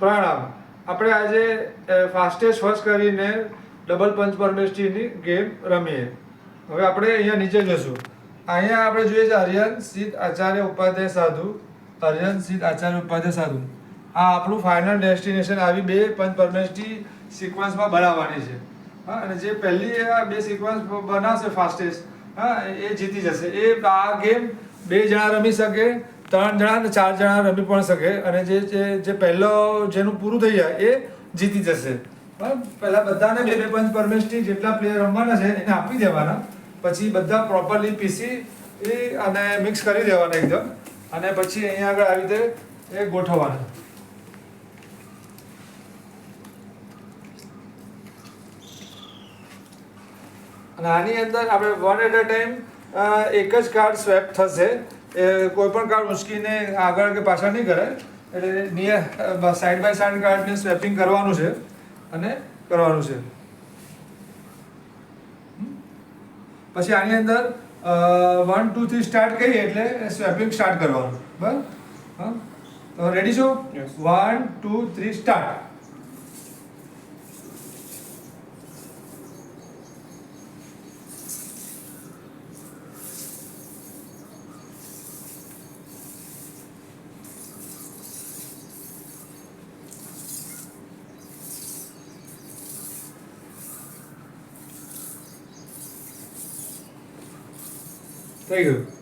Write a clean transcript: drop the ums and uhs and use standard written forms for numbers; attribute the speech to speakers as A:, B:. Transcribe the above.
A: પ્રણામ. આપણે આજે ફાસ્ટેસ્ટ ફર્સ્ટ કરીને ડબલ પંચ પરમેસ્ટીની ગેમ રમીએ. હવે આપણે અહીંયા નીચે જશું. અહીંયા આપણે જોઈએ છે હરિયન સિદ્ધ આચાર્ય ઉપાધ્યાય સાધુ. હરિયન સિદ્ધ આચાર્ય ઉપાધ્યાય સાધુ. આ આપણું ફાઇનલ ડેસ્ટિનેશન આવી બે પંચ પરમેસ્ટી સિક્વન્સમાં બનાવવાની છે. હા, અને જે પહેલી આ બે સિક્વન્સ બનાવશે ફાસ્ટેસ્ટ, હા, એ જીતી જશે. આ ગેમ 2 જણા રમી શકે, 3 જણા અને 4 જણા રમી પણ શકે. અને જે પહેલો જેનું પૂરું થઈ જાય એ જીતી જશે. બરાબર, પહેલા બધાને બે બે પંચ પરમેસ્ટી જેટલા પ્લેયર રમવાના છે એને આપી દેવાના. પછી બધા પ્રોપરલી પીસી અને મિક્સ કરી દેવાના એકદમ. અને પછી અહીંયા આગળ આવી રીતે એ ગોઠવવાના. અને આની અંદર આપણે 1 એટ અ ટાઈમ એક જ કાર્ડ સ્વેપ થશે. કોઈ પણ કાર્ડ ઉચકીને આગળ કે પાછળ નહીં કરે. એટલે નિયર સાઈડ બાય સાઈડ કાર્ડને સ્વેપિંગ કરવાનું છે અને કરવાનું છે. પછી આની અંદર 1 2 3 સ્ટાર્ટ કરીએ એટલે સ્વેપિંગ સ્ટાર્ટ કરવાનું. બરાબર, હા, તો રેડી છો? 1 2 3 સ્ટાર્ટ. થઈ ગયું.